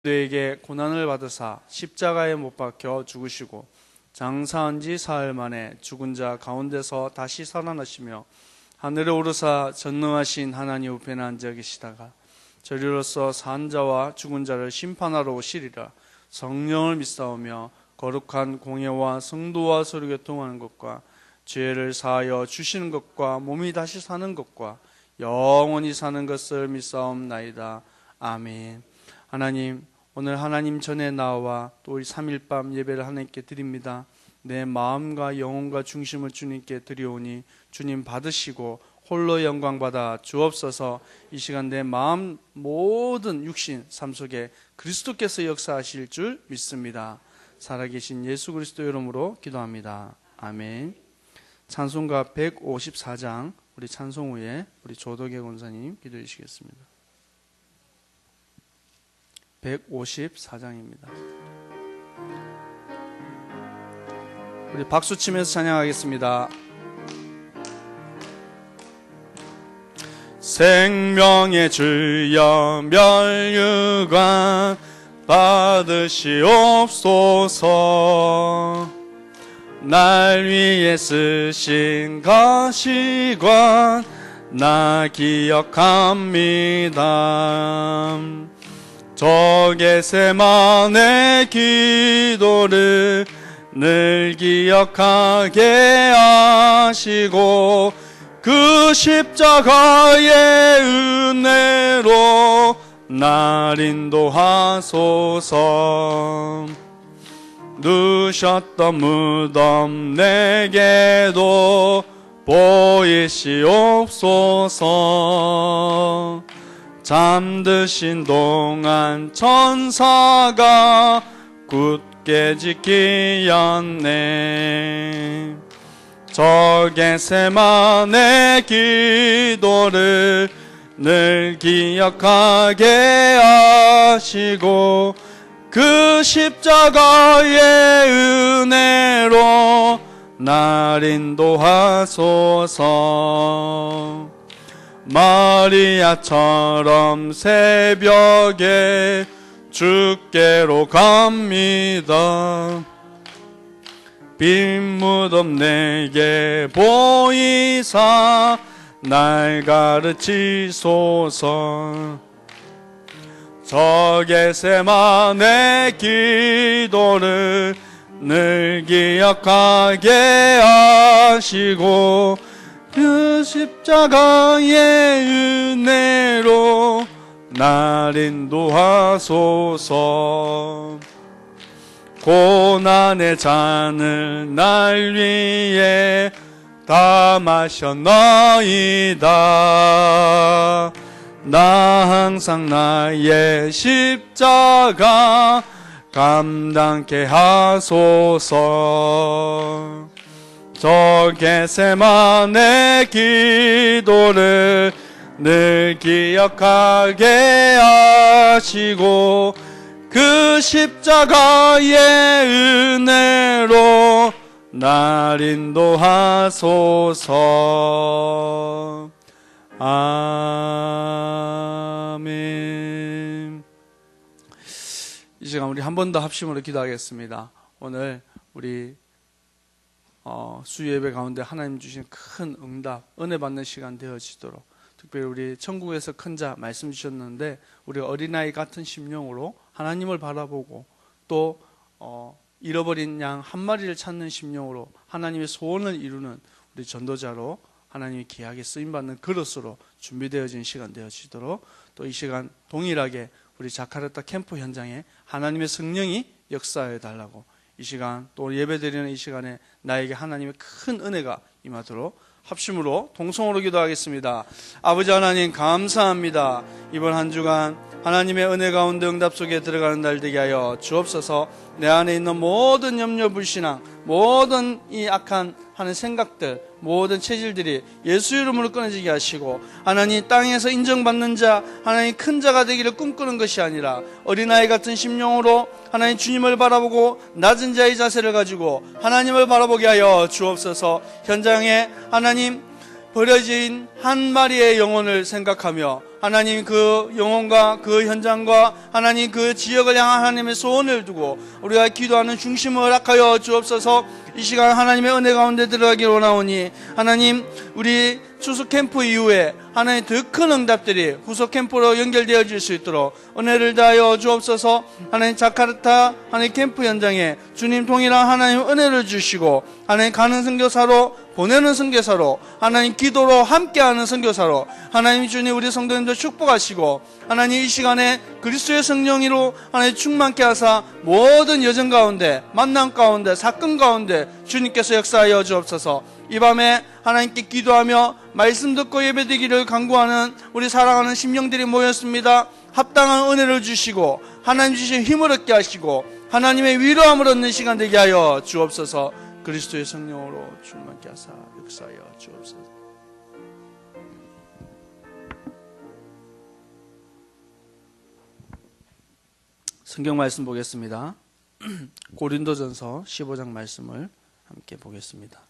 그에게 고난을 받으사 십자가에 못 박혀 죽으시고 장사한 지 사흘 만에 죽은 자 가운데서 다시 살아나시며 하늘에 오르사 전능하신 하나님 우편에 앉아 계시다가 저리로서 산 자와 죽은 자를 심판하러 오시리라. 성령을 믿사오며 거룩한 공예와 성도와 서로 교통하는 것과 죄를 사하여 주시는 것과 몸이 다시 사는 것과 영원히 사는 것을 믿사옵나이다. 아멘. 하나님, 오늘 하나님 전에 나와 또 우리 3일 밤 예배를 하나님께 드립니다. 내 마음과 영혼과 중심을 주님께 드리오니 주님 받으시고 홀로 영광 받아 주옵소서. 이 시간 내 마음 모든 육신 삶 속에 그리스도께서 역사하실 줄 믿습니다. 살아계신 예수 그리스도 이름으로 기도합니다. 아멘. 찬송가 154장 우리 찬송 후에 우리 조덕의 권사님 기도해 주시겠습니다. 154장입니다. 우리 박수 치면서 찬양하겠습니다. 생명의 주여 멸류관 받으시옵소서. 날 위해 쓰신 가시관 나 기억합니다. 저 겟세마네 기도를 늘 기억하게 하시고 그 십자가의 은혜로 날 인도하소서. 누셨던 무덤 내게도 보이시옵소서. 잠드신 동안 천사가 굳게 지키었네. 저 겟세마네 기도를 늘 기억하게 하시고 그 십자가의 은혜로 날 인도하소서. 마리아처럼 새벽에 주께로 갑니다. 빈 무덤 내게 보이사 날 가르치소서. 저 겟세마네 기도를 늘 기억하게 하시고 그 십자가의 은혜로 날 인도하소서. 고난의 잔을 날 위해 다 마셨나이다. 나 항상 나의 십자가 감당케 하소서. 저 겟세마네 기도를 늘 기억하게 하시고 그 십자가의 은혜로 날 인도하소서. 아멘. 이 시간 우리 한 번 더 합심으로 기도하겠습니다. 오늘 우리 수요 예배 가운데 하나님 주신 큰 응답, 은혜 받는 시간 되어지도록, 특별히 우리 천국에서 큰 자 말씀 주셨는데 우리 어린아이 같은 심령으로 하나님을 바라보고 또 잃어버린 양 한 마리를 찾는 심령으로 하나님의 소원을 이루는 우리 전도자로 하나님이 귀하게 쓰임받는 그릇으로 준비되어진 시간 되어지도록, 또 이 시간 동일하게 우리 자카르타 캠프 현장에 하나님의 성령이 역사해 달라고, 이 시간 또 예배드리는 이 시간에 나에게 하나님의 큰 은혜가 임하도록 합심으로 동성으로 기도하겠습니다. 아버지 하나님 감사합니다. 이번 한 주간 하나님의 은혜 가운데 응답 속에 들어가는 날 되게 하여 주옵소서. 내 안에 있는 모든 염려 불신앙, 모든 이 악한 하는 생각들, 모든 체질들이 예수 이름으로 끊어지게 하시고, 하나님 땅에서 인정받는 자, 하나님 큰 자가 되기를 꿈꾸는 것이 아니라 어린아이 같은 심령으로 하나님 주님을 바라보고 낮은 자의 자세를 가지고 하나님을 바라보게 하여 주옵소서. 현장에 하나님 버려진 한 마리의 영혼을 생각하며 하나님 그 영혼과 그 현장과 하나님 그 지역을 향한 하나님의 소원을 두고 우리가 기도하는 중심을 허락하여 주옵소서. 이 시간 하나님의 은혜 가운데 들어가기를 원하오니 하나님 우리 추수 캠프 이후에 하나님 더 큰 응답들이 후속 캠프로 연결되어질 수 있도록 은혜를 다하여 주옵소서. 하나님 자카르타 하나님 캠프 현장에 주님 동일한 하나님 은혜를 주시고 하나님 가는 선교사로 보내는 선교사로 하나님 기도로 함께하는 선교사로 하나님 주님 우리 성도님들 축복하시고 하나님 이 시간에 그리스도의 성령으로 하나님 충만케 하사 모든 여정 가운데 만남 가운데 사건 가운데 주님께서 역사하여 주옵소서. 이 밤에 하나님께 기도하며 말씀 듣고 예배드리기를 간구하는 우리 사랑하는 심령들이 모였습니다. 합당한 은혜를 주시고 하나님 주신 힘을 얻게 하시고 하나님의 위로함을 얻는 시간 되게 하여 주옵소서. 그리스도의 성령으로 충만케 하사 역사하여 주옵소서. 성경 말씀 보겠습니다. 고린도전서 15장 말씀을 함께 보겠습니다.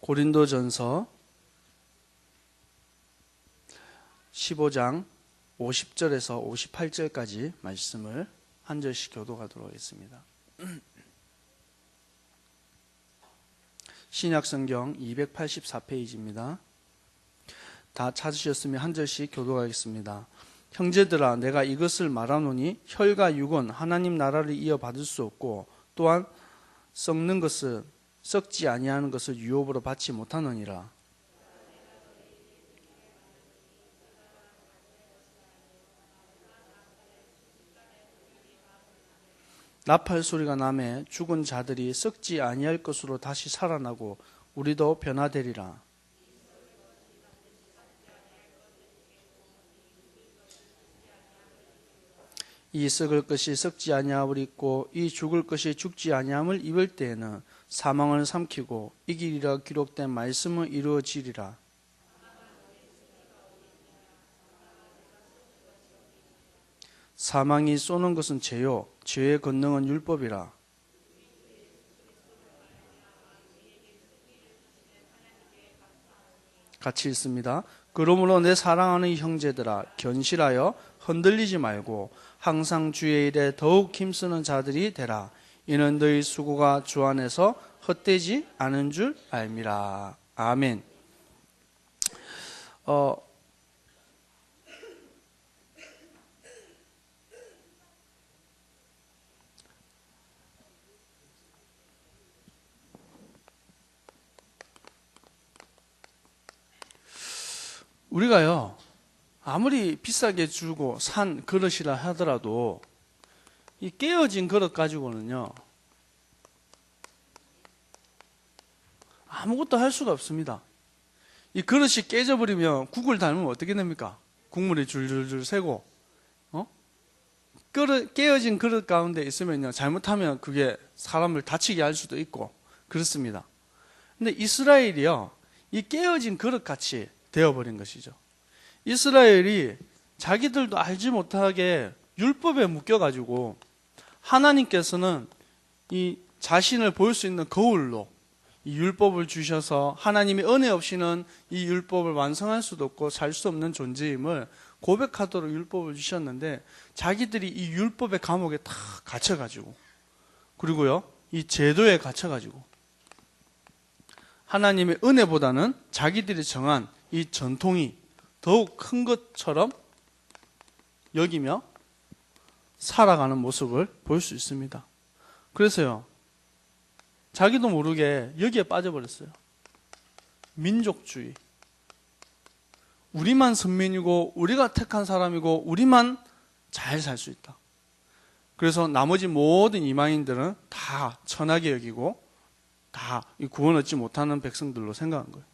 고린도전서 15장 50절에서 58절까지 말씀을 한 절씩 교독하도록 하겠습니다. 신약성경 284페이지입니다. 다 찾으셨으면 한 절씩 교독하겠습니다. 형제들아 내가 이것을 말하노니 혈과 육은 하나님 나라를 이어받을 수 없고 또한 썩는 것은 썩지 아니하는 것을 유업으로 받지 못하느니라. 나팔 소리가 나매 죽은 자들이 썩지 아니할 것으로 다시 살아나고 우리도 변화되리라. 이 썩을 것이 썩지 아니함을 입고 이 죽을 것이 죽지 아니함을 입을 때에는 사망을 삼키고 이기리라 기록된 말씀은 이루어지리라. 사망이 쏘는 것은 죄요 죄의 권능은 율법이라. 같이 읽습니다. 그러므로 내 사랑하는 형제들아 견실하여 흔들리지 말고 항상 주의 일에 더욱 힘쓰는 자들이 되라. 이는 너희 수고가 주 안에서 헛되지 않은 줄 알미라. 아멘. 우리가요 아무리 비싸게 주고 산 그릇이라 하더라도 이 깨어진 그릇 가지고는요 아무것도 할 수가 없습니다. 이 그릇이 깨져버리면 국을 담으면 어떻게 됩니까? 국물이 줄줄줄 새고 깨어진 그릇 가운데 있으면요 잘못하면 그게 사람을 다치게 할 수도 있고 그렇습니다. 근데 이스라엘이요 이 깨어진 그릇같이 되어버린 것이죠. 이스라엘이 자기들도 알지 못하게 율법에 묶여가지고 하나님께서는 이 자신을 볼 수 있는 거울로 이 율법을 주셔서 하나님의 은혜 없이는 이 율법을 완성할 수도 없고 살 수 없는 존재임을 고백하도록 율법을 주셨는데 자기들이 이 율법의 감옥에 다 갇혀가지고 그리고요 이 제도에 갇혀가지고 하나님의 은혜보다는 자기들이 정한 이 전통이 더욱 큰 것처럼 여기며 살아가는 모습을 볼 수 있습니다. 그래서요 자기도 모르게 여기에 빠져버렸어요. 민족주의. 우리만 선민이고 우리가 택한 사람이고 우리만 잘 살 수 있다. 그래서 나머지 모든 이방인들은 다 천하게 여기고 다 구원 얻지 못하는 백성들로 생각한 거예요.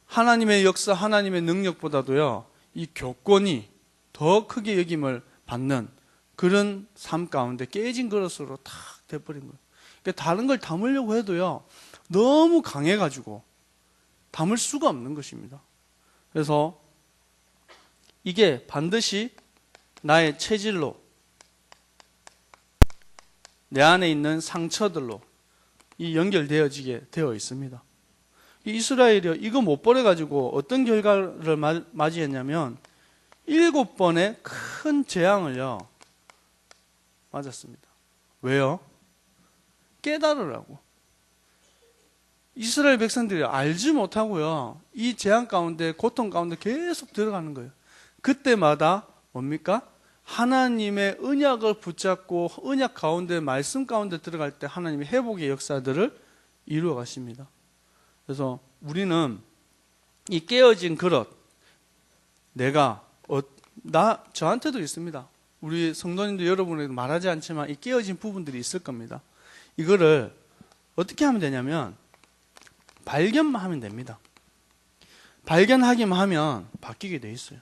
하나님의 역사, 하나님의 능력보다도요 이 교권이 더 크게 여김을 받는 그런 삶 가운데 깨진 그릇으로 탁 돼버린 거예요. 그러니까 다른 걸 담으려고 해도요 너무 강해가지고 담을 수가 없는 것입니다. 그래서 이게 반드시 나의 체질로, 내 안에 있는 상처들로 이 연결되어지게 되어 있습니다. 이스라엘이 이거 못 버려가지고 어떤 결과를 맞이했냐면 7번의 큰 재앙을요 맞았습니다. 왜요? 깨달으라고. 이스라엘 백성들이 알지 못하고요 이 재앙 가운데, 고통 가운데 계속 들어가는 거예요. 그때마다 뭡니까? 하나님의 언약을 붙잡고 언약 가운데, 말씀 가운데 들어갈 때 하나님의 회복의 역사들을 이루어 가십니다. 그래서 우리는 이 깨어진 그릇, 저한테도 있습니다. 우리 성도님들 여러분에게도 말하지 않지만 이 깨어진 부분들이 있을 겁니다. 이거를 어떻게 하면 되냐면 발견만 하면 됩니다. 발견하기만 하면 바뀌게 돼 있어요.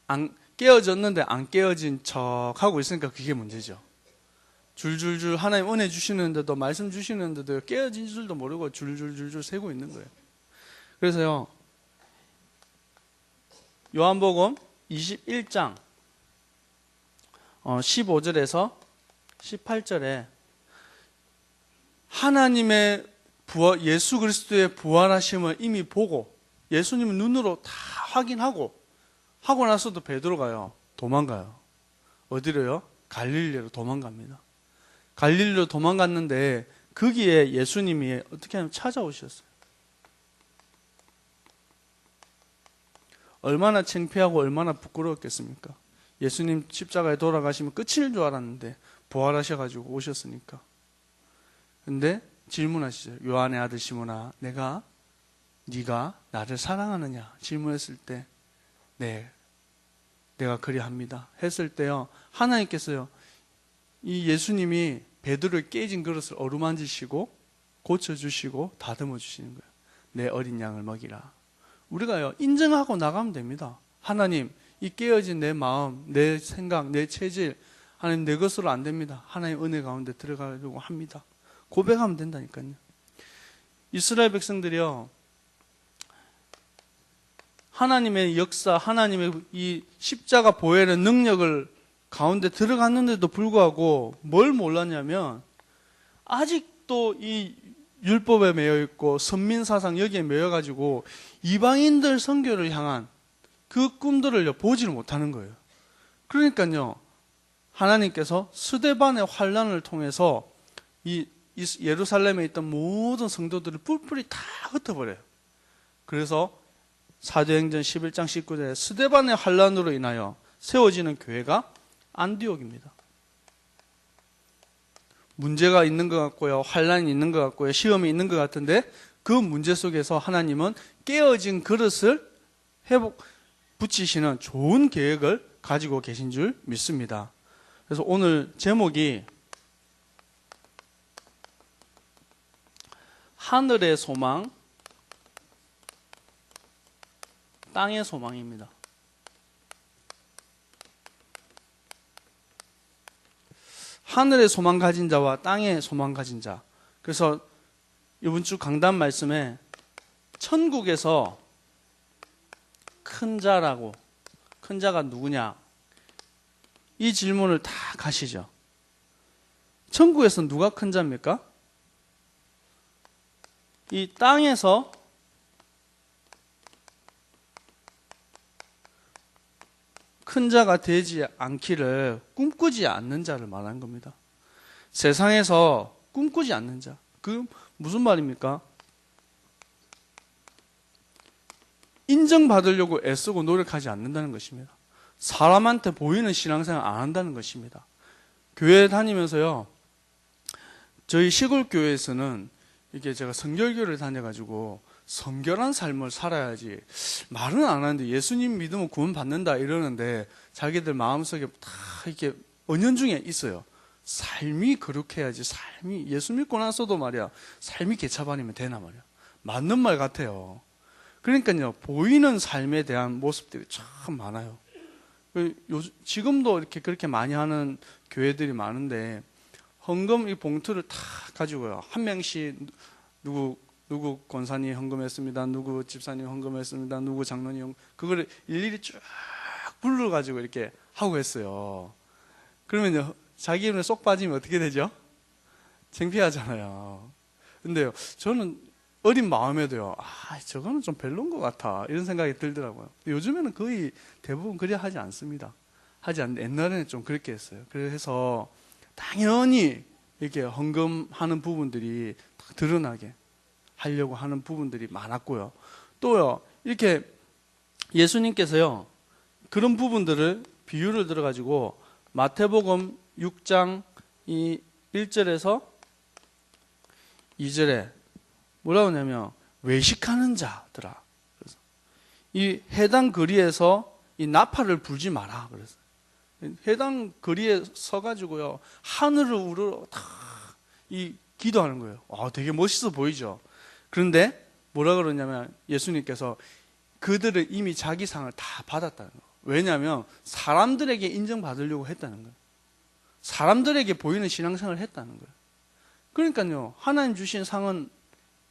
안 깨어졌는데 안 깨어진 척 하고 있으니까 그게 문제죠. 줄줄줄 하나님 은혜 주시는데도, 말씀 주시는데도 깨어진 줄도 모르고 줄줄줄줄 세고 있는 거예요. 그래서요 요한복음 21장 15절에서 18절에 하나님의 예수 그리스도의 부활하심을 이미 보고 예수님을 눈으로 다 확인하고 하고 나서도 베드로가요 도망가요. 어디로요? 갈릴리로 도망갑니다. 갈릴리로 도망갔는데 거기에 예수님이 어떻게 하면 찾아오셨어요. 얼마나 창피하고 얼마나 부끄러웠겠습니까? 예수님 십자가에 돌아가시면 끝일 줄 알았는데 부활하셔가지고 오셨으니까. 근데 질문하시죠. 요한의 아들 시몬아, 네가 나를 사랑하느냐? 질문했을 때 네, 내가 그리합니다 했을 때요 하나님께서요 이 예수님이 베드로의 깨진 그릇을 어루만지시고 고쳐주시고 다듬어 주시는 거예요. 내 어린 양을 먹이라. 우리가요 인정하고 나가면 됩니다. 하나님, 이 깨어진 내 마음, 내 생각, 내 체질, 하나님 내 것으로 안 됩니다. 하나님 은혜 가운데 들어가려고 합니다. 고백하면 된다니까요. 이스라엘 백성들이요 하나님의 역사, 하나님의 이 십자가 보혈의 능력을 가운데 들어갔는데도 불구하고 뭘 몰랐냐면 아직도 이 율법에 매여 있고 선민사상 여기에 매여 가지고 이방인들 선교를 향한 그 꿈들을 보지를 못하는 거예요. 그러니까요 하나님께서 스데반의 환란을 통해서 이 예루살렘에 있던 모든 성도들을 뿔뿔이 다 흩어버려요. 그래서 사도행전 11장 19절에 스데반의 환란으로 인하여 세워지는 교회가 안디옥입니다. 문제가 있는 것 같고요, 환란이 있는 것 같고요, 시험이 있는 것 같은데 그 문제 속에서 하나님은 깨어진 그릇을 붙이시는 좋은 계획을 가지고 계신 줄 믿습니다. 그래서 오늘 제목이 하늘의 소망, 땅의 소망입니다. 하늘의 소망 가진 자와 땅의 소망 가진 자. 그래서 이번 주 강단 말씀에 천국에서 큰 자라고, 큰 자가 누구냐? 이 질문을 다 가시죠. 천국에서 누가 큰 자입니까? 이 땅에서 큰 자가 되지 않기를 꿈꾸지 않는 자를 말하는 겁니다. 세상에서 꿈꾸지 않는 자. 그 무슨 말입니까? 인정받으려고 애쓰고 노력하지 않는다는 것입니다. 사람한테 보이는 신앙생활 안 한다는 것입니다. 교회 다니면서요, 저희 시골 교회에서는 이게 제가 성결교를 다녀가지고 성결한 삶을 살아야지, 말은 안 하는데 예수님 믿으면 구원 받는다 이러는데 자기들 마음속에 다 이렇게 은연중에 있어요. 삶이 거룩해야지. 삶이, 예수 믿고 나서도 말이야, 삶이 개차반이면 되나 말이야. 맞는 말 같아요. 그러니까요, 보이는 삶에 대한 모습들이 참 많아요. 지금도 이렇게 그렇게 많이 하는 교회들이 많은데 헌금 이 봉투를 다 가지고요. 한 명씩 누구 권사님 헌금했습니다. 누구 집사님 헌금했습니다. 누구 장로님 그거를 일일이 쭉 불러가지고 이렇게 하고 했어요. 그러면요, 자기 이름에 쏙 빠지면 어떻게 되죠? 창피하잖아요. 근데요, 저는 어린 마음에도요, 저거는 좀 별론 것 같아. 이런 생각이 들더라고요. 요즘에는 거의 대부분 그래 하지 않습니다. 하지 않는데 옛날에는 좀 그렇게 했어요. 그래서 당연히 이렇게 헌금하는 부분들이 드러나게 하려고 하는 부분들이 많았고요. 또요, 이렇게 예수님께서요, 그런 부분들을 비유를 들어가지고 마태복음 6장 1절에서 2절에 뭐라고 하냐면 외식하는 자들아. 그래서 이 해당 거리에서 이 나팔을 불지 마라. 그래서 해당 거리에 서가지고요, 하늘을 우러러 이 기도하는 거예요. 되게 멋있어 보이죠. 그런데 뭐라 그러냐면 예수님께서 그들을 이미 자기 상을 다 받았다는 거예요. 왜냐하면 사람들에게 인정받으려고 했다는 거예요. 사람들에게 보이는 신앙생활을 했다는 거예요. 그러니까요, 하나님 주신 상은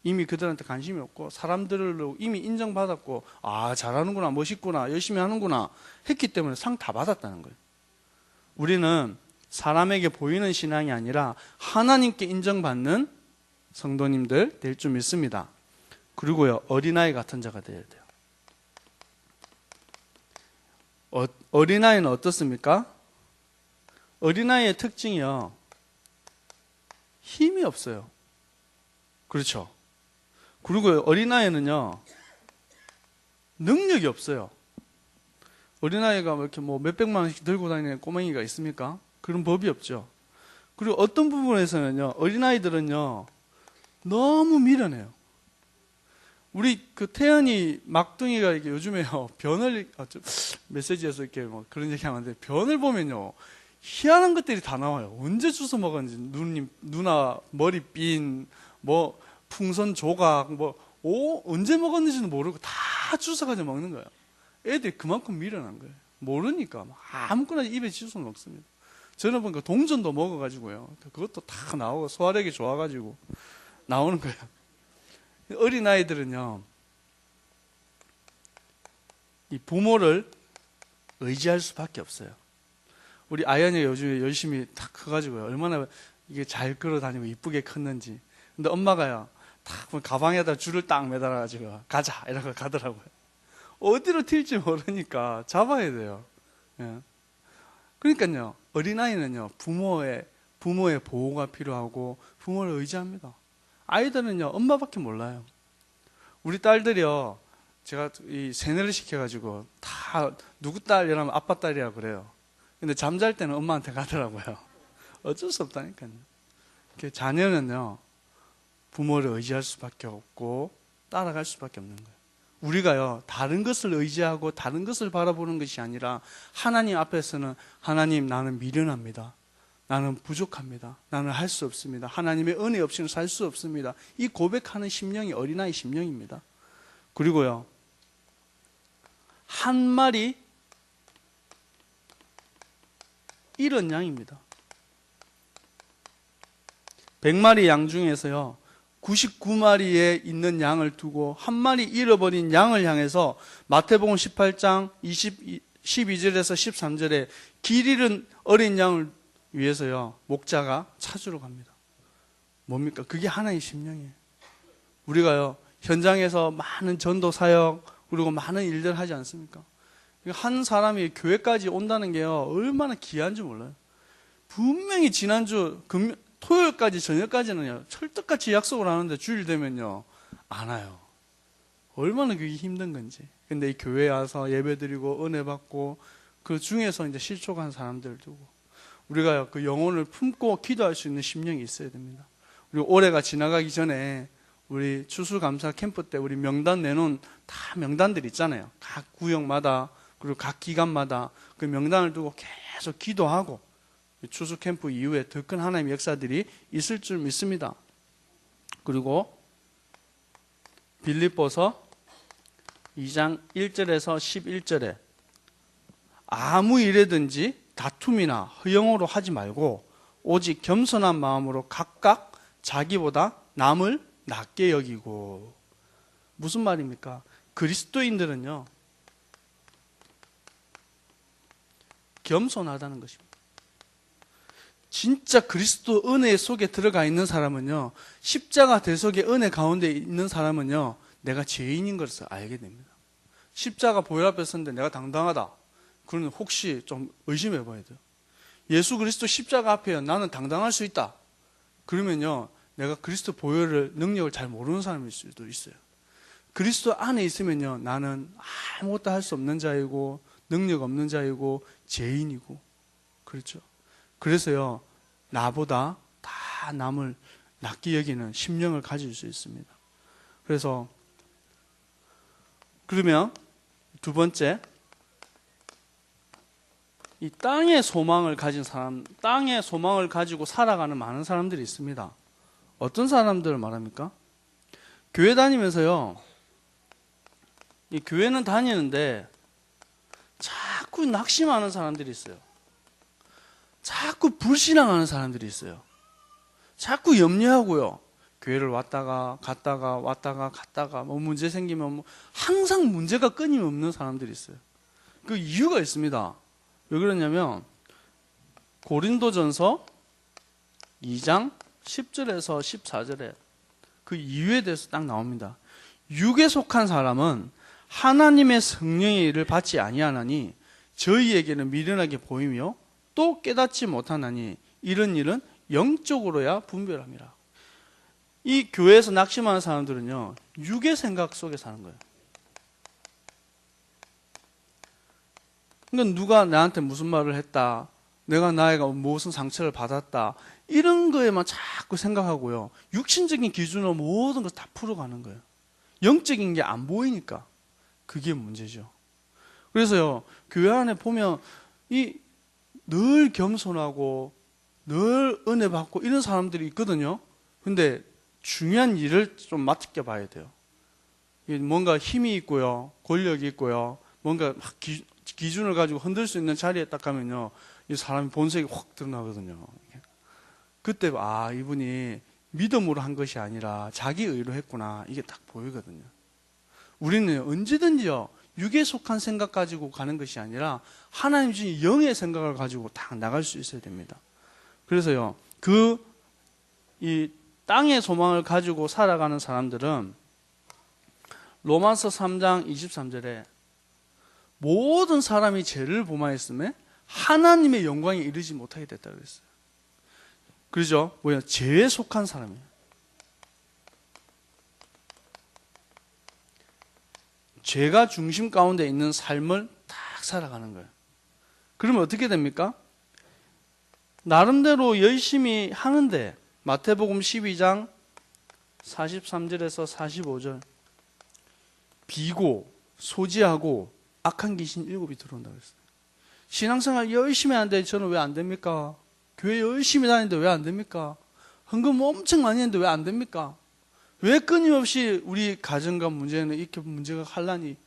이미 그들한테 관심이 없고 사람들로 이미 인정받았고 잘하는구나, 멋있구나, 열심히 하는구나 했기 때문에 상 다 받았다는 거예요. 우리는 사람에게 보이는 신앙이 아니라 하나님께 인정받는 성도님들 될 줄 믿습니다. 그리고요, 어린아이 같은 자가 되어야 돼요. 어린아이는 어떻습니까? 어린아이의 특징이요, 힘이 없어요. 그렇죠? 그리고 어린아이는요, 능력이 없어요. 어린아이가 이렇게 몇백만 원씩 들고 다니는 꼬맹이가 있습니까? 그런 법이 없죠. 그리고 어떤 부분에서는요, 어린아이들은요, 너무 미련해요. 우리 태연이 막둥이가 이렇게 요즘에요, 변을, 메시지에서 이렇게 그런 얘기 하는데, 변을 보면요, 희한한 것들이 다 나와요. 언제 주워 먹었는지, 누나 머리핀, 풍선 조각, 언제 먹었는지는 모르고 다 주워가지고 먹는 거예요. 애들이 그만큼 미련한 거예요. 모르니까 아무거나 입에 집어서 먹습니다. 저는 보니까 동전도 먹어가지고요, 그것도 다 나오고 소화력이 좋아가지고 나오는 거예요. 어린아이들은요, 이 부모를 의지할 수밖에 없어요. 우리 아연이가 요즘에 열심히 탁 커가지고요, 얼마나 이게 잘 걸어다니고 이쁘게 컸는지. 근데 엄마가요, 탁 가방에다 줄을 딱 매달아가지고 가자 이러고 가더라고요. 어디로 튈지 모르니까 잡아야 돼요. 예. 그러니까요, 어린아이는요, 부모의 보호가 필요하고 부모를 의지합니다. 아이들은요, 엄마밖에 몰라요. 우리 딸들이요, 제가 이 세뇌를 시켜가지고 다 누구 딸 이러면 아빠 딸이라고 그래요. 근데 잠잘 때는 엄마한테 가더라고요. 어쩔 수 없다니까요. 자녀는요, 부모를 의지할 수밖에 없고 따라갈 수밖에 없는 거예요. 우리가요, 다른 것을 의지하고 다른 것을 바라보는 것이 아니라 하나님 앞에서는 하나님, 나는 미련합니다. 나는 부족합니다. 나는 할 수 없습니다. 하나님의 은혜 없이는 살 수 없습니다. 이 고백하는 심령이 어린아이 심령입니다. 그리고요, 한 마리 잃은 양입니다. 100마리 양 중에서요, 99마리에 있는 양을 두고 한 마리 잃어버린 양을 향해서 마태복음 18장 12절에서 13절에 길 잃은 어린 양을 위해서요, 목자가 찾으러 갑니다. 뭡니까? 그게 하나의 심령이에요. 우리가요, 현장에서 많은 전도 사역 그리고 많은 일들 하지 않습니까? 한 사람이 교회까지 온다는 게요, 얼마나 귀한 줄 몰라요. 분명히 지난주 토요일까지 저녁까지는요, 철떡같이 약속을 하는데 주일 되면요, 안 와요. 얼마나 그게 힘든 건지. 근데 이 교회에 와서 예배드리고 은혜 받고 그 중에서 이제 실족한 사람들 두고 우리가 그 영혼을 품고 기도할 수 있는 심령이 있어야 됩니다. 그리고 올해가 지나가기 전에 우리 추수감사 캠프 때 우리 명단 내놓은 다 명단들 있잖아요. 각 구역마다 그리고 각 기간마다 그 명단을 두고 계속 기도하고 추수 캠프 이후에 더 큰 하나님의 역사들이 있을 줄 믿습니다. 그리고 빌립보서 2장 1절에서 11절에 아무 일에든지 다툼이나 허영으로 하지 말고 오직 겸손한 마음으로 각각 자기보다 남을 낮게 여기고. 무슨 말입니까? 그리스도인들은요, 겸손하다는 것입니다. 진짜 그리스도 은혜 속에 들어가 있는 사람은요, 십자가 대속의 은혜 가운데 있는 사람은요, 내가 죄인인 것을 알게 됩니다. 십자가 보혈 앞에 섰는데 내가 당당하다, 그러면 혹시 좀 의심해 봐야 돼요. 예수 그리스도 십자가 앞에 나는 당당할 수 있다, 그러면요, 내가 그리스도 보혈을 능력을 잘 모르는 사람일 수도 있어요. 그리스도 안에 있으면요, 나는 아무것도 할 수 없는 자이고 능력 없는 자이고 죄인이고, 그렇죠. 그래서요, 나보다 다 남을 낮게 여기는 심령을 가질 수 있습니다. 그래서 그러면 두 번째, 이 땅의 소망을 가진 사람, 땅의 소망을 가지고 살아가는 많은 사람들이 있습니다. 어떤 사람들을 말합니까? 교회 다니면서요, 이 교회는 다니는데 자꾸 낙심하는 사람들이 있어요. 자꾸 불신앙하는 사람들이 있어요. 자꾸 염려하고요, 교회를 왔다가 갔다가 뭐 문제 생기면 뭐 항상 문제가 끊임없는 사람들이 있어요. 그 이유가 있습니다. 왜 그러냐면 고린도전서 2장 10절에서 14절에 그 이유에 대해서 딱 나옵니다. 육에 속한 사람은 하나님의 성령의 일을 받지 아니하나니 저희에게는 미련하게 보이며 또 깨닫지 못하나니 이런 일은 영적으로야 분별함이라. 이 교회에서 낙심하는 사람들은요, 육의 생각 속에 사는 거예요. 그러니까 누가 나한테 무슨 말을 했다, 내가 나이가 무슨 상처를 받았다, 이런 거에만 자꾸 생각하고요, 육신적인 기준으로 모든 걸 다 풀어가는 거예요. 영적인 게 안 보이니까 그게 문제죠. 그래서요, 교회 안에 보면 늘 겸손하고 늘 은혜 받고 이런 사람들이 있거든요. 근데 중요한 일을 좀 맡겨봐야 돼요. 뭔가 힘이 있고요, 권력이 있고요, 뭔가 막 기준을 가지고 흔들 수 있는 자리에 딱 가면요, 이 사람의 본색이 확 드러나거든요. 그때 이분이 믿음으로 한 것이 아니라 자기 의로 했구나, 이게 딱 보이거든요. 우리는 언제든지요, 육에 속한 생각 가지고 가는 것이 아니라 하나님 주신 영의 생각을 가지고 딱 나갈 수 있어야 됩니다. 그래서요, 이 땅의 소망을 가지고 살아가는 사람들은 로마서 3장 23절에 모든 사람이 죄를 범하였음에 하나님의 영광에 이르지 못하게 됐다고 그랬어요. 그렇죠? 죄에 속한 사람이에요. 죄가 중심 가운데 있는 삶을 딱 살아가는 거예요. 그러면 어떻게 됩니까? 나름대로 열심히 하는데, 마태복음 12장 43절에서 45절, 비고 소지하고 악한 귀신 7이 들어온다고 했어요. 신앙생활 열심히 하는데 저는 왜 안 됩니까? 교회 열심히 다니는데 왜 안 됩니까? 헌금 엄청 많이 했는데 왜 안 됩니까? 왜 끊임없이 우리 가정과 문제는 이렇게 문제가 환란이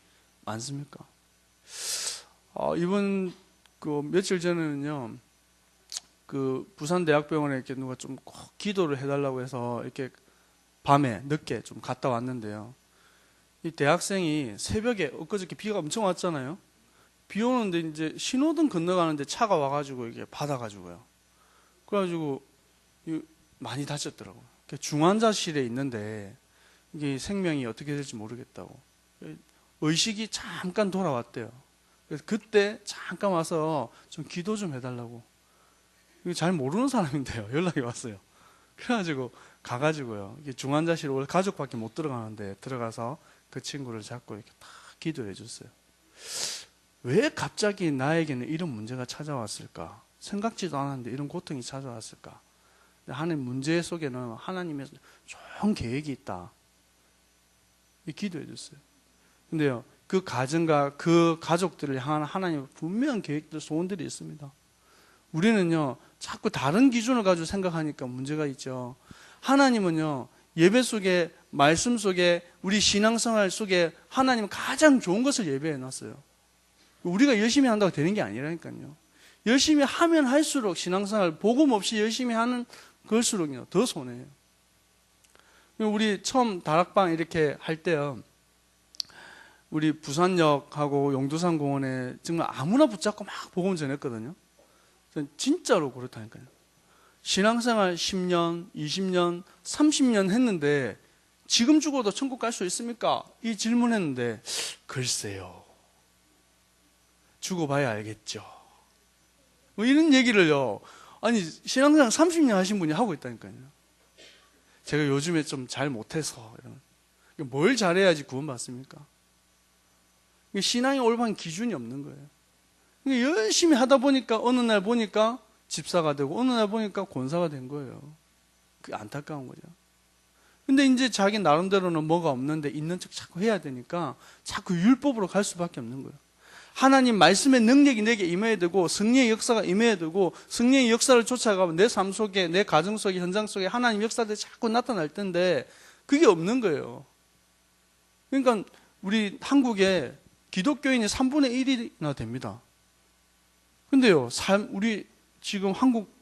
많습니까? 이번 며칠 전에는요, 부산대학병원에 이렇게 누가 좀 꼭 기도를 해달라고 해서 이렇게 밤에 늦게 좀 갔다 왔는데요. 이 대학생이 새벽에, 엊그저께 비가 엄청 왔잖아요. 비 오는데 이제 신호등 건너가는데 차가 와가지고 이게 받아가지고요. 그래가지고 많이 다쳤더라고요. 중환자실에 있는데 이게 생명이 어떻게 될지 모르겠다고. 의식이 잠깐 돌아왔대요. 그래서 그때 잠깐 와서 좀 기도 좀 해달라고. 잘 모르는 사람인데요, 연락이 왔어요. 그래가지고 가가지고요, 이게 중환자실 원래 가족밖에 못 들어가는데 들어가서 그 친구를 잡고 이렇게 딱 기도해 줬어요. 왜 갑자기 나에게는 이런 문제가 찾아왔을까? 생각지도 않았는데 이런 고통이 찾아왔을까? 하나님 문제 속에는 하나님의 좋은 계획이 있다, 기도해 줬어요. 근데요, 그 가정과 그 가족들을 향한 하나님의 분명한 계획들, 소원들이 있습니다. 우리는요, 자꾸 다른 기준을 가지고 생각하니까 문제가 있죠. 하나님은요, 예배 속에, 말씀 속에, 우리 신앙생활 속에 하나님은 가장 좋은 것을 예배해 놨어요. 우리가 열심히 한다고 되는 게 아니라니까요. 열심히 하면 할수록 신앙생활 복음 없이 열심히 하는 걸수록요 더 손해예요. 우리 처음 다락방 이렇게 할 때요, 우리 부산역하고 용두산 공원에 정말 아무나 붙잡고 막 복음 전했거든요. 진짜로 그렇다니까요. 신앙생활 10년, 20년, 30년 했는데 지금 죽어도 천국 갈 수 있습니까? 이 질문했는데 글쎄요. 죽어봐야 알겠죠. 뭐 이런 얘기를요. 아니 신앙생활 30년 하신 분이 하고 있다니까요. 제가 요즘에 좀 잘 못해서 뭘 잘해야지 구원받습니까? 신앙의 올바른 기준이 없는 거예요. 열심히 하다 보니까 어느 날 보니까 집사가 되고 어느 날 보니까 권사가 된 거예요. 그게 안타까운 거죠. 근데 이제 자기 나름대로는 뭐가 없는데 있는 척 자꾸 해야 되니까 자꾸 율법으로 갈 수밖에 없는 거예요. 하나님 말씀의 능력이 내게 임해야 되고 성령의 역사가 임해야 되고 성령의 역사를 쫓아가면 내 삶 속에, 내 가정 속에, 현장 속에 하나님 역사들이 자꾸 나타날 텐데 그게 없는 거예요. 그러니까 우리 한국에 기독교인이 3분의 1이나 됩니다. 근데요, 우리 지금 한국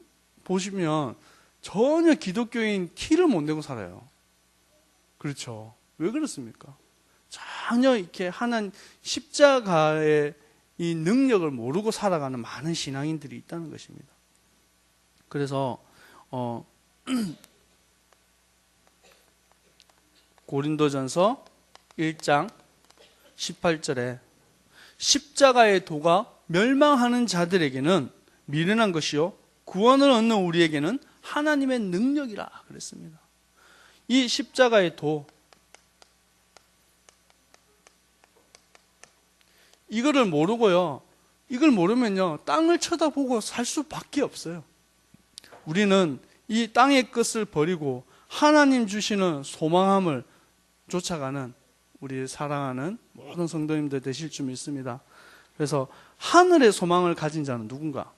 보시면 전혀 기독교인 티를 못 내고 살아요. 그렇죠. 왜 그렇습니까? 전혀 이렇게 하나님 십자가의 이 능력을 모르고 살아가는 많은 신앙인들이 있다는 것입니다. 그래서 고린도전서 1장 18절에 십자가의 도가 멸망하는 자들에게는 미련한 것이요 구원을 얻는 우리에게는 하나님의 능력이라 그랬습니다. 이 십자가의 도, 이거를 모르고요, 이걸 모르면요 땅을 쳐다보고 살 수밖에 없어요. 우리는 이 땅의 것을 버리고 하나님 주시는 소망함을 쫓아가는 우리 사랑하는 모든 성도님들 되실 줄 믿습니다. 그래서 하늘의 소망을 가진 자는 누군가?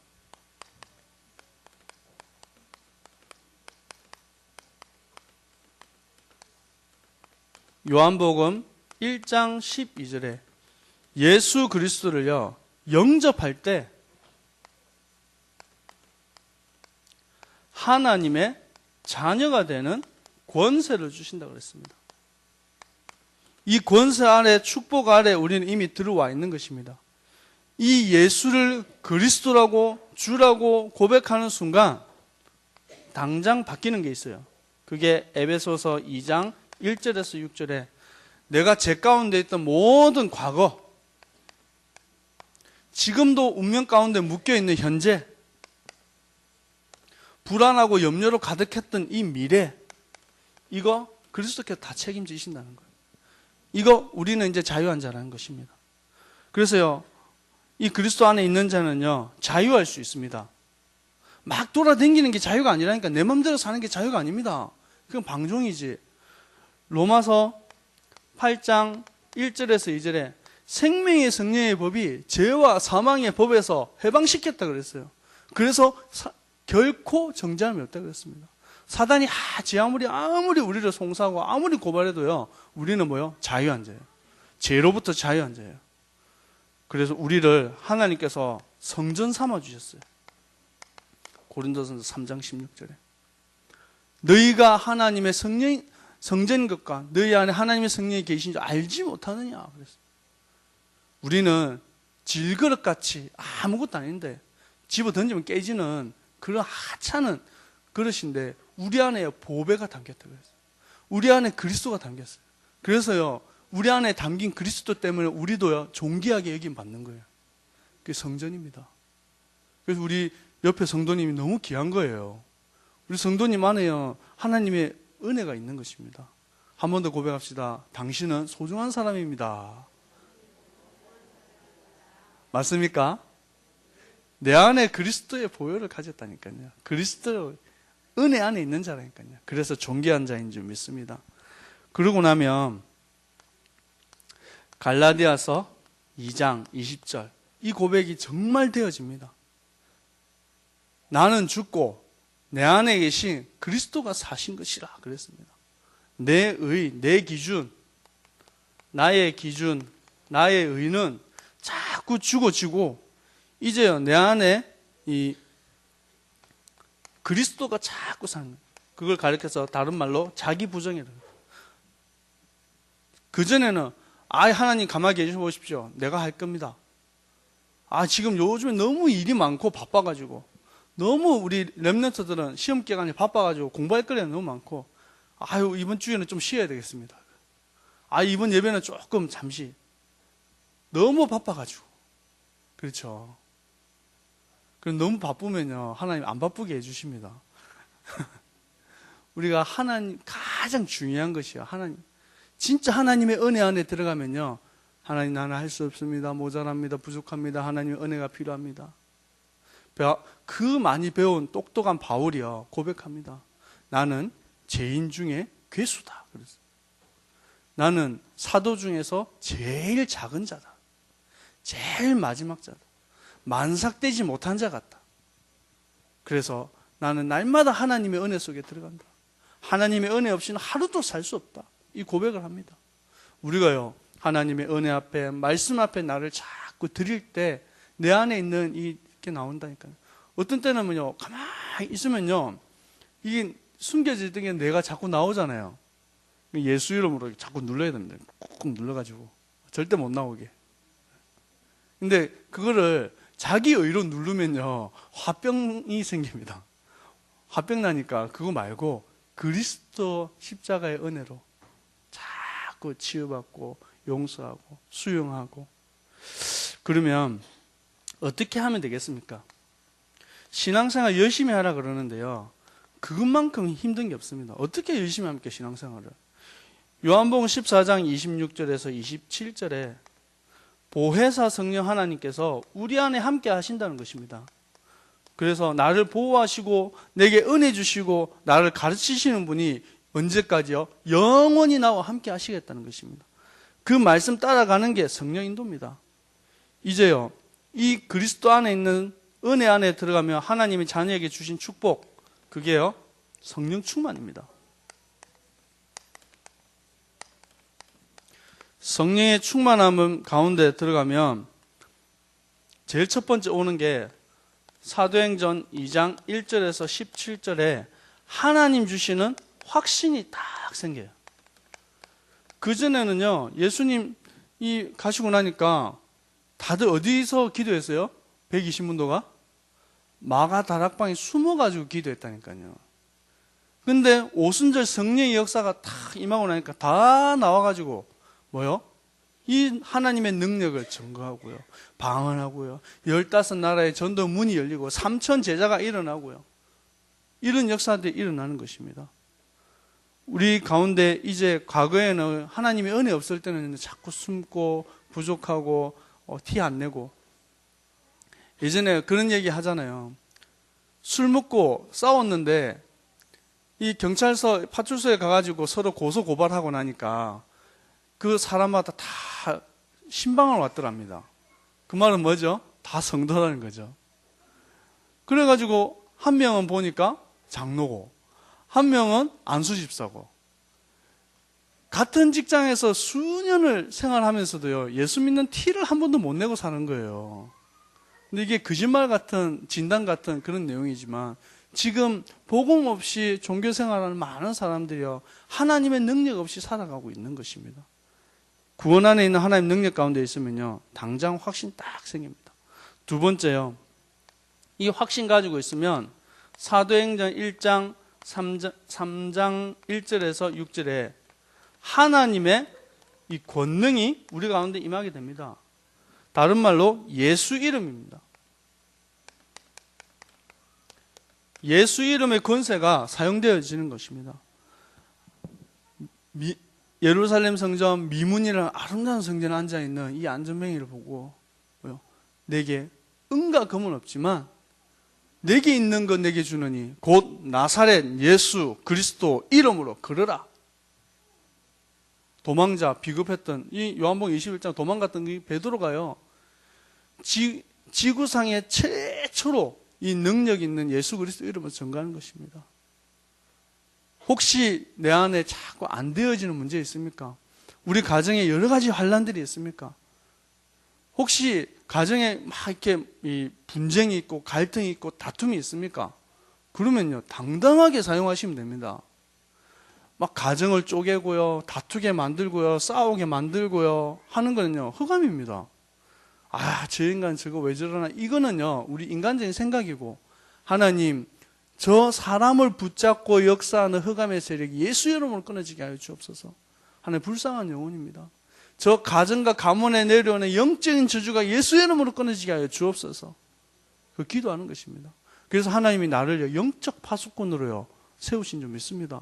요한복음 1장 12절에 예수 그리스도를요 영접할 때 하나님의 자녀가 되는 권세를 주신다고 그랬습니다. 이 권세 아래, 축복 아래 우리는 이미 들어와 있는 것입니다. 이 예수를 그리스도라고 주라고 고백하는 순간 당장 바뀌는 게 있어요. 그게 에베소서 2장 1절에서 6절에 내가 제 가운데 있던 모든 과거, 지금도 운명 가운데 묶여있는 현재, 불안하고 염려로 가득했던 이 미래, 이거 그리스도께서 다 책임지신다는 거예요. 이거 우리는 이제 자유한 자라는 것입니다. 그래서요, 이 그리스도 안에 있는 자는요 자유할 수 있습니다. 막 돌아다니는 게 자유가 아니라니까. 내 마음대로 사는 게 자유가 아닙니다. 그건 방종이지. 로마서 8장 1절에서 2절에 생명의 성령의 법이 죄와 사망의 법에서 해방시켰다 그랬어요. 그래서 결코 정죄함이 없다 그랬습니다. 사단이 아무리 우리를 송사하고 아무리 고발해도요 우리는 뭐요? 자유한 자예요. 죄로부터 자유한 자예요. 그래서 우리를 하나님께서 성전 삼아 주셨어요. 고린도전서 3장 16절에 너희가 하나님의 성전인 것과 너희 안에 하나님의 성령이 계신 줄 알지 못하느냐 그랬어요. 우리는 질그릇같이 아무것도 아닌데 집어 던지면 깨지는 그런 하찮은 그릇인데 우리 안에 보배가 담겼다고 그랬어요. 우리 안에 그리스도가 담겼어요. 그래서요 우리 안에 담긴 그리스도 때문에 우리도요 존귀하게 여김 받는 거예요. 그게 성전입니다. 그래서 우리 옆에 성도님이 너무 귀한 거예요. 우리 성도님 안에요 하나님의 은혜가 있는 것입니다. 한 번 더 고백합시다. 당신은 소중한 사람입니다. 맞습니까? 내 안에 그리스도의 보혈을 가졌다니까요. 그리스도 은혜 안에 있는 자라니까요. 그래서 존귀한 자인 줄 믿습니다. 그러고 나면 갈라디아서 2장 20절 이 고백이 정말 되어집니다. 나는 죽고 내 안에 계신 그리스도가 사신 것이라 그랬습니다. 내 의, 내 기준, 나의 의는 자꾸 죽어지고 이제요 내 안에 이 그리스도가 자꾸 사는 거예요. 그걸 가리켜서 다른 말로 자기 부정이라고 해요. 그전에는 하나님 가만히 계셔 보십시오. 내가 할 겁니다. 지금 요즘에 너무 일이 많고 바빠가지고 너무 우리 렘넌트들은 시험 기간에 바빠가지고 공부할 거리가 너무 많고 이번 주에는 좀 쉬어야 되겠습니다. 이번 예배는 조금 잠시 너무 바빠가지고 그렇죠. 그럼 너무 바쁘면요 하나님 안 바쁘게 해주십니다. 우리가 하나님 가장 중요한 것이요 하나님 진짜 하나님의 은혜 안에 들어가면요 하나님 나는 할 수 없습니다. 모자랍니다. 부족합니다. 하나님의 은혜가 필요합니다. 그 많이 배운 똑똑한 바울이요 고백합니다. 나는 죄인 중에 괴수다. 그래서 나는 사도 중에서 제일 작은 자다. 제일 마지막 자다. 만삭되지 못한 자 같다. 그래서 나는 날마다 하나님의 은혜 속에 들어간다. 하나님의 은혜 없이는 하루도 살 수 없다. 이 고백을 합니다. 우리가요 하나님의 은혜 앞에 말씀 앞에 나를 자꾸 드릴 때 내 안에 있는 이게 나온다니까요. 어떤 때는요 가만히 있으면요 이게 숨겨지던 게 내가 자꾸 나오잖아요. 예수 이름으로 자꾸 눌러야 됩니다. 꾹꾹 눌러가지고 절대 못 나오게. 근데 그거를 자기 의로 누르면요 화병이 생깁니다. 화병 나니까 그거 말고 그리스도 십자가의 은혜로 자꾸 치유받고 용서하고 수용하고. 그러면 어떻게 하면 되겠습니까? 신앙생활 열심히 하라 그러는데요 그것만큼 힘든 게 없습니다. 어떻게 열심히 합니까 신앙생활을? 요한복음 14장 26절에서 27절에 보혜사 성령 하나님께서 우리 안에 함께 하신다는 것입니다. 그래서 나를 보호하시고 내게 은혜 주시고 나를 가르치시는 분이 언제까지요? 영원히 나와 함께 하시겠다는 것입니다. 그 말씀 따라가는 게 성령 인도입니다. 이제요 이 그리스도 안에 있는 은혜 안에 들어가면 하나님이 자녀에게 주신 축복 그게요 성령 충만입니다. 성령의 충만함 가운데 들어가면 제일 첫 번째 오는 게 사도행전 2장 1절에서 17절에 하나님 주시는 확신이 딱 생겨요. 그전에는요 예수님이 가시고 나니까 다들 어디서 기도했어요? 120문도가? 마가 다락방에 숨어가지고 기도했다니까요. 근데 오순절 성령의 역사가 탁 임하고 나니까 다 나와가지고 뭐요? 이 하나님의 능력을 증거하고요 방언하고요 15나라의 전도 문이 열리고 3천 제자가 일어나고요 이런 역사들이 일어나는 것입니다. 우리 가운데 이제 과거에는 하나님의 은혜 없을 때는 자꾸 숨고 부족하고 티 안 내고 예전에 그런 얘기 하잖아요. 술 먹고 싸웠는데 이 경찰서 파출소에 가가지고 서로 고소 고발하고 나니까 그 사람마다 다 신방을 왔더랍니다. 그 말은 뭐죠? 다 성도라는 거죠. 그래가지고 한 명은 보니까 장로고 한 명은 안수집사고 같은 직장에서 수년을 생활하면서도요 예수 믿는 티를 한 번도 못 내고 사는 거예요. 근데 이게 거짓말 같은 진단 같은 그런 내용이지만 지금 복음 없이 종교 생활하는 많은 사람들이요 하나님의 능력 없이 살아가고 있는 것입니다. 구원 안에 있는 하나님 능력 가운데 있으면요 당장 확신 딱 생깁니다. 두 번째요 이 확신 가지고 있으면 사도행전 1장 3장 1절에서 6절에 하나님의 이 권능이 우리 가운데 임하게 됩니다. 다른 말로 예수 이름입니다. 예수 이름의 권세가 사용되어지는 것입니다. 예루살렘 성전 미문이라는 아름다운 성전에 앉아있는 이 안전뱅이를 보고 내게 은과 금은 없지만 내게 있는 것 내게 주느니 곧 나사렛 예수 그리스도 이름으로 걸으라. 도망자 비급했던 이 요한복음 21장 도망갔던 이 베드로가요 지구상에 최초로 이 능력 있는 예수 그리스도 이름을 전가하는 것입니다. 혹시 내 안에 자꾸 안 되어지는 문제 있습니까? 우리 가정에 여러 가지 환란들이 있습니까? 혹시 가정에 막 이렇게 이 분쟁이 있고 갈등이 있고 다툼이 있습니까? 그러면요, 당당하게 사용하시면 됩니다. 막 가정을 쪼개고요, 다투게 만들고요, 싸우게 만들고요 하는 거는요, 흑암입니다. 아, 저 인간 저거 왜 저러나. 이거는요, 우리 인간적인 생각이고, 하나님, 저 사람을 붙잡고 역사하는 흑암의 세력이 예수 이름으로 끊어지게 하여 주옵소서. 하나님, 불쌍한 영혼입니다. 저 가정과 가문에 내려오는 영적인 저주가 예수 이름으로 끊어지게 하여 주옵소서. 그 기도하는 것입니다. 그래서 하나님이 나를 영적 파수꾼으로요 세우신 줄 믿습니다.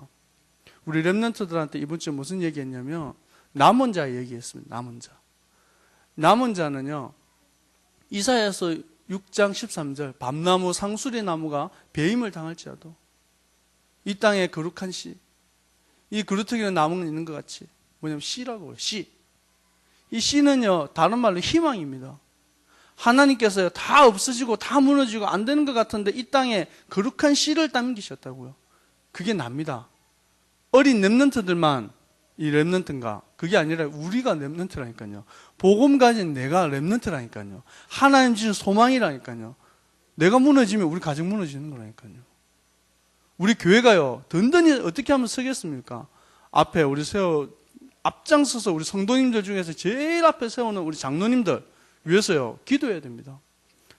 우리 렘넌트들한테 이번 주에 무슨 얘기했냐면 남은 자 얘기했습니다. 남은 자. 남은 자는요, 이사야서 6장 13절, 밤나무 상수리 나무가 배임을 당할지라도 이 땅에 거룩한 씨, 이 그루터기는 나무는 있는 것 같이, 뭐냐면 씨라고 해요. 씨. 이 씨는요, 다른 말로 희망입니다. 하나님께서요, 다 없어지고 다 무너지고 안 되는 것 같은데 이 땅에 거룩한 씨를 남기셨다고요. 그게 납니다. 어린 렘넌트들만 이 렘넌트인가? 그게 아니라 우리가 렘넌트라니까요. 복음 가진 내가 렘넌트라니까요. 하나님 주신 소망이라니까요. 내가 무너지면 우리 가정 무너지는 거라니까요. 우리 교회가요, 든든히 어떻게 하면 서겠습니까? 앞에 우리 앞장서서 우리 성도님들 중에서 제일 앞에 세우는 우리 장로님들 위해서요, 기도해야 됩니다.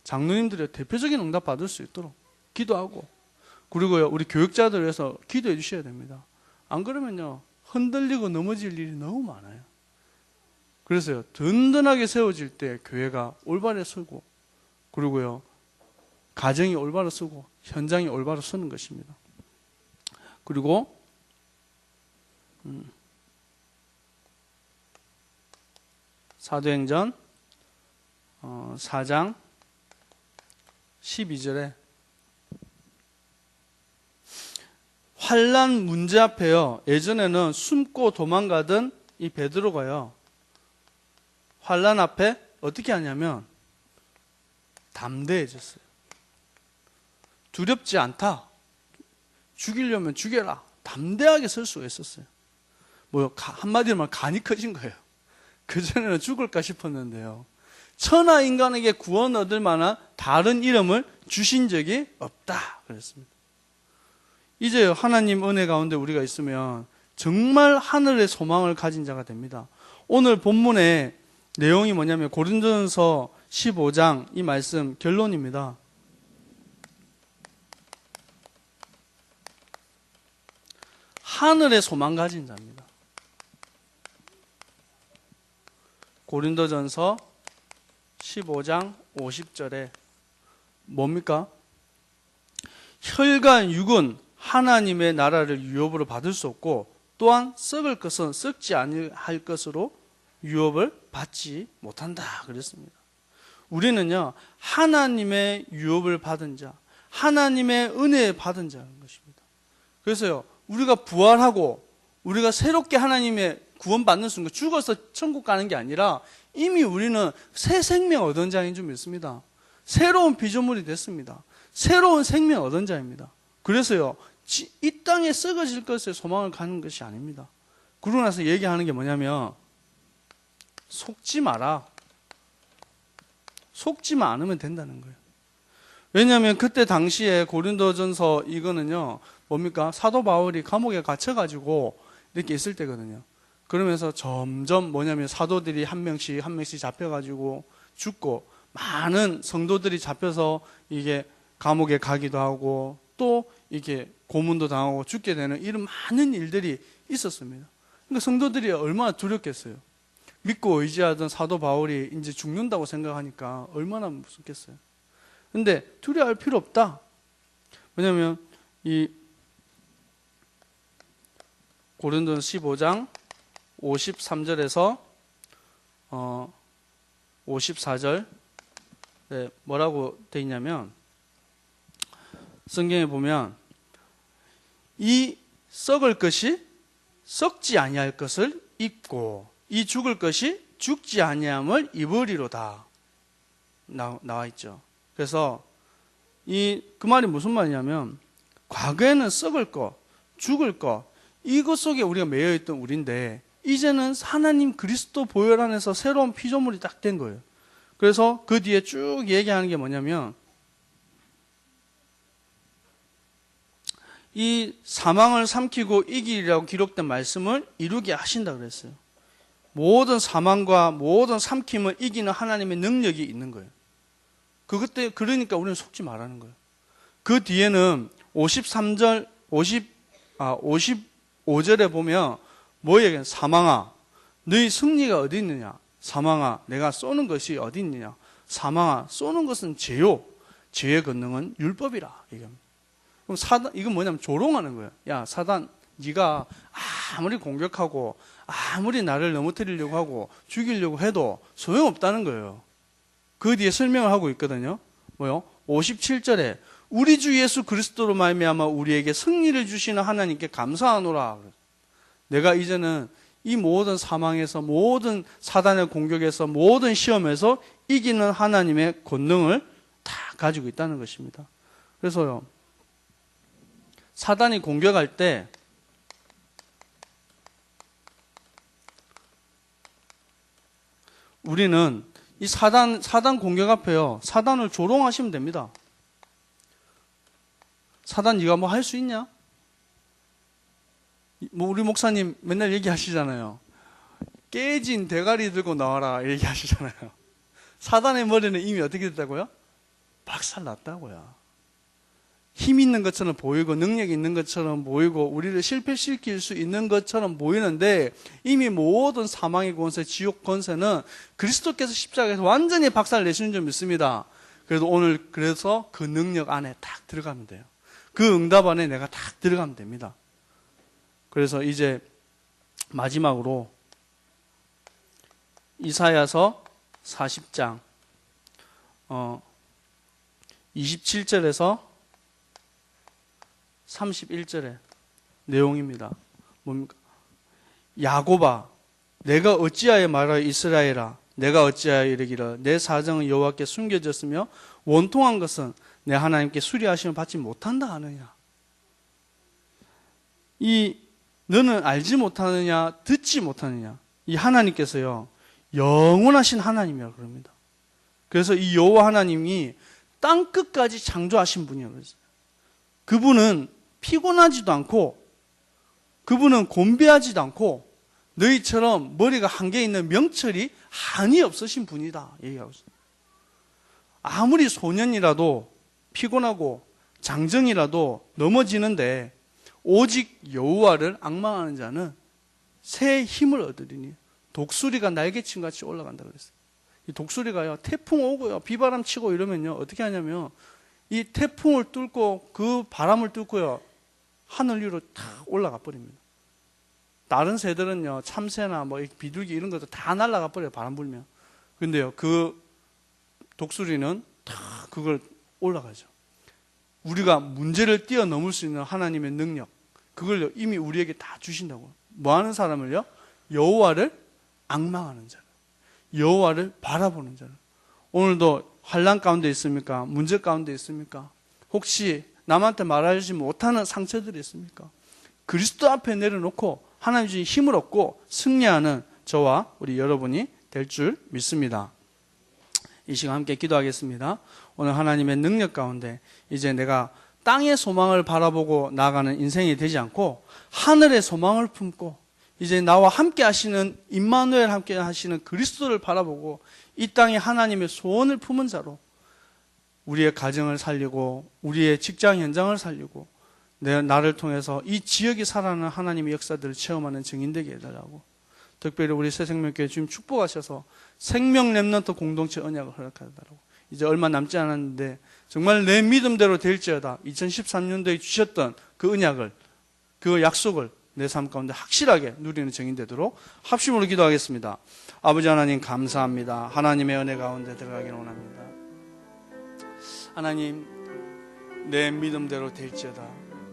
장로님들의 대표적인 응답 받을 수 있도록 기도하고, 그리고요, 우리 교육자들 위해서 기도해 주셔야 됩니다. 안 그러면요, 흔들리고 넘어질 일이 너무 많아요. 그래서요, 든든하게 세워질 때 교회가 올바로 서고, 그리고요, 가정이 올바로 서고, 현장이 올바로 서는 것입니다. 그리고 사도행전 4장 12절에 환난 문제 앞에요, 예전에는 숨고 도망가던 이 베드로가요, 환난 앞에 어떻게 하냐면 담대해졌어요. 두렵지 않다. 죽이려면 죽여라. 담대하게 설 수가 있었어요. 한마디로 말하면 간이 커진 거예요. 그전에는 죽을까 싶었는데요, 천하 인간에게 구원 얻을 만한 다른 이름을 주신 적이 없다 그랬습니다. 이제 하나님 은혜 가운데 우리가 있으면 정말 하늘의 소망을 가진 자가 됩니다. 오늘 본문의 내용이 뭐냐면 고린도전서 15장 이 말씀 결론입니다. 하늘의 소망 가진 자입니다. 고린도전서 15장 50절에 뭡니까? 혈과 육은 하나님의 나라를 유업으로 받을 수 없고, 또한 썩을 것은 썩지 아니할 것으로 유업을 받지 못한다 그랬습니다. 우리는요, 하나님의 유업을 받은 자, 하나님의 은혜 받은 자인 것입니다. 그래서요, 우리가 부활하고 우리가 새롭게 하나님의 구원받는 순간 죽어서 천국 가는 게 아니라 이미 우리는 새 생명 얻은 자인 줄 믿습니다. 새로운 피조물이 됐습니다. 새로운 생명 얻은 자입니다. 그래서요, 이 땅에 썩어질 것에 소망을 갖는 것이 아닙니다. 그러고 나서 얘기하는 게 뭐냐면 속지 마라. 속지만 않으면 된다는 거예요. 왜냐하면 그때 당시에 고린도전서 이거는요, 뭡니까? 사도 바울이 감옥에 갇혀가지고 이렇게 있을 때거든요. 그러면서 점점 뭐냐면 사도들이 한 명씩 잡혀가지고 죽고, 많은 성도들이 잡혀서 이게 감옥에 가기도 하고 또 이게 고문도 당하고 죽게 되는 이런 많은 일들이 있었습니다. 그러니까 성도들이 얼마나 두렵겠어요. 믿고 의지하던 사도 바울이 이제 죽는다고 생각하니까 얼마나 무섭겠어요. 근데 두려워할 필요 없다. 왜냐하면 이 고린도전서 15장 53절에서 54절 뭐라고 돼 있냐면, 성경에 보면 이 썩을 것이 썩지 아니할 것을 입고 이 죽을 것이 죽지 아니함을 입으리로다 나와 있죠. 그래서 그 말이 무슨 말이냐면, 과거에는 썩을 것, 죽을 것, 이것 속에 우리가 매여 있던 우리인데 이제는 하나님 그리스도 보혈 안에서 새로운 피조물이 딱 된 거예요. 그래서 그 뒤에 쭉 얘기하는 게 뭐냐면 이 사망을 삼키고 이기리라고 기록된 말씀을 이루게 하신다 그랬어요. 모든 사망과 모든 삼킴을 이기는 하나님의 능력이 있는 거예요. 그러니까 우리는 속지 말라는 거예요. 그 뒤에는 55절에 보면 뭐 얘기해요? 사망아, 너희 승리가 어디 있느냐? 사망아, 내가 쏘는 것이 어디 있느냐? 사망아, 쏘는 것은 죄요. 죄의 권능은 율법이라. 그럼 이건 뭐냐면 조롱하는 거예요. 야, 사단, 네가 아무리 공격하고 아무리 나를 넘어뜨리려고 하고 죽이려고 해도 소용없다는 거예요. 그 뒤에 설명을 하고 있거든요. 뭐요? 57절에 우리 주 예수 그리스도로 말미암아 우리에게 승리를 주시는 하나님께 감사하노라. 내가 이제는 이 모든 사망에서, 모든 사단의 공격에서, 모든 시험에서 이기는 하나님의 권능을 다 가지고 있다는 것입니다. 그래서요, 사단이 공격할 때 우리는 이 사단 공격 앞에요, 사단을 조롱하시면 됩니다. 사단 네가 뭐 할 수 있냐? 뭐 우리 목사님 맨날 얘기하시잖아요. 깨진 대가리 들고 나와라 얘기하시잖아요. 사단의 머리는 이미 어떻게 됐다고요? 박살났다고요. 힘 있는 것처럼 보이고 능력이 있는 것처럼 보이고 우리를 실패시킬 수 있는 것처럼 보이는데 이미 모든 사망의 권세, 지옥 권세는 그리스도께서 십자가에서 완전히 박살내시는 줄 믿습니다. 그래도 오늘 그래서 그 능력 안에 딱 들어가면 돼요. 그 응답 안에 내가 딱 들어가면 됩니다. 그래서 이제 마지막으로 이사야서 40장 27절에서 31절의 내용입니다. 뭡니까? 야곱아, 내가 어찌하여 말하여 이스라엘아, 내가 어찌하여 이르기를 내 사정은 여호와께 숨겨졌으며 원통한 것은 내 하나님께 수리하심을 받지 못한다 하느냐. 너는 알지 못하느냐, 듣지 못하느냐. 이 하나님께서요, 영원하신 하나님이라고 그럽니다. 그래서 이 여호와 하나님이 땅 끝까지 창조하신 분이에요. 그분은 피곤하지도 않고, 그분은 곤비하지도 않고, 너희처럼 머리가 한 개 있는 명철이 한이 없으신 분이다 얘기하고 있어요. 아무리 소년이라도 피곤하고 장정이라도 넘어지는데 오직 여호와를 앙망하는 자는 새 힘을 얻으리니 독수리가 날개친 같이 올라간다 그랬어요. 이 독수리가요, 태풍 오고요, 비바람 치고 이러면요, 어떻게 하냐면 이 태풍을 뚫고 그 바람을 뚫고요, 하늘 위로 탁 올라가 버립니다. 다른 새들은요, 참새나 뭐 비둘기 이런 것도 다 날아가 버려요, 바람 불면. 근데요, 그 독수리는 탁 그걸 올라가죠. 우리가 문제를 뛰어넘을 수 있는 하나님의 능력, 그걸 이미 우리에게 다 주신다고. 뭐 하는 사람을요? 여호와를 앙망하는 자를, 여호와를 바라보는 자를. 오늘도 환난 가운데 있습니까? 문제 가운데 있습니까? 혹시 남한테 말하지 못하는 상처들이 있습니까? 그리스도 앞에 내려놓고 하나님 주신 힘을 얻고 승리하는 저와 우리 여러분이 될 줄 믿습니다. 이 시간 함께 기도하겠습니다. 오늘 하나님의 능력 가운데 이제 내가 땅의 소망을 바라보고 나아가는 인생이 되지 않고 하늘의 소망을 품고 이제 나와 함께 하시는 임마누엘 함께 하시는 그리스도를 바라보고 이 땅에 하나님의 소원을 품은 자로 우리의 가정을 살리고 우리의 직장 현장을 살리고 나를 통해서 이 지역이 살아나는 하나님의 역사들을 체험하는 증인되게 해달라고, 특별히 우리 새생명교회 주님 축복하셔서 생명 렘넌트 공동체 언약을 허락하달라고. 이제 얼마 남지 않았는데 정말 내 믿음대로 될지어다 2013년도에 주셨던 그 언약을, 그 약속을 내 삶 가운데 확실하게 누리는 증인되도록 합심으로 기도하겠습니다. 아버지 하나님 감사합니다. 하나님의 은혜 가운데 들어가기를 원합니다. 하나님, 내 믿음대로 될지어다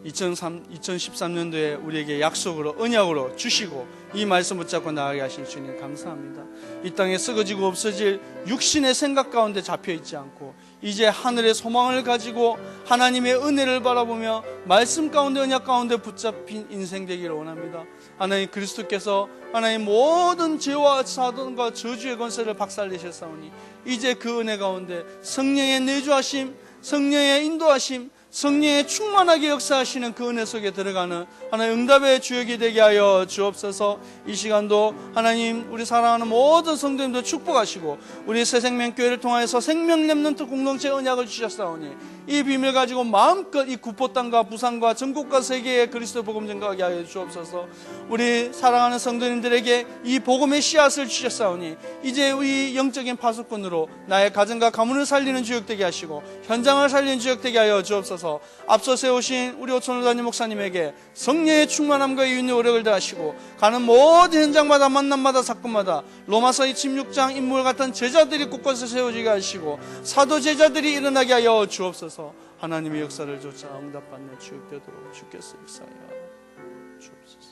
2013년도에 우리에게 약속으로 언약으로 주시고 이 말씀 붙잡고 나아가게 하신 주님 감사합니다. 이 땅에 썩어지고 없어질 육신의 생각 가운데 잡혀있지 않고 이제 하늘의 소망을 가지고 하나님의 은혜를 바라보며 말씀 가운데 언약 가운데 붙잡힌 인생 되기를 원합니다. 하나님, 그리스도께서 하나님 모든 죄와 사단과 저주의 권세를 박살내셨사오니 이제 그 은혜 가운데 성령의 내주하심, 성령의 인도하심, 성령의 충만하게 역사하시는 그 은혜 속에 들어가는 하나님 응답의 주역이 되게 하여 주옵소서. 이 시간도 하나님, 우리 사랑하는 모든 성도님들 축복하시고 우리 새생명교회를 통하여서 생명 렘넌트 공동체 언약을 주셨사오니 이 비밀 가지고 마음껏 이 구포 땅과 부산과 전국과 세계에 그리스도 복음 전가하게 하여 주옵소서. 우리 사랑하는 성도님들에게 이 복음의 씨앗을 주셨사오니 이제 이 영적인 파수꾼으로 나의 가정과 가문을 살리는 주역 되게 하시고 현장을 살리는 주역 되게 하여 주옵소서. 앞서 세우신 우리 오천호 담임 목사님에게 성령의 충만함과 유인의 오력을 더하시고 가는 모든 현장마다 만남마다 사건마다 로마서 26장 인물 같은 제자들이 곳곳에 세워지게 하시고 사도 제자들이 일어나게 하여 주옵소서. 하나님의 역사를 조차 응답받는 주역 되도록 주께서 역사하여 주옵소서.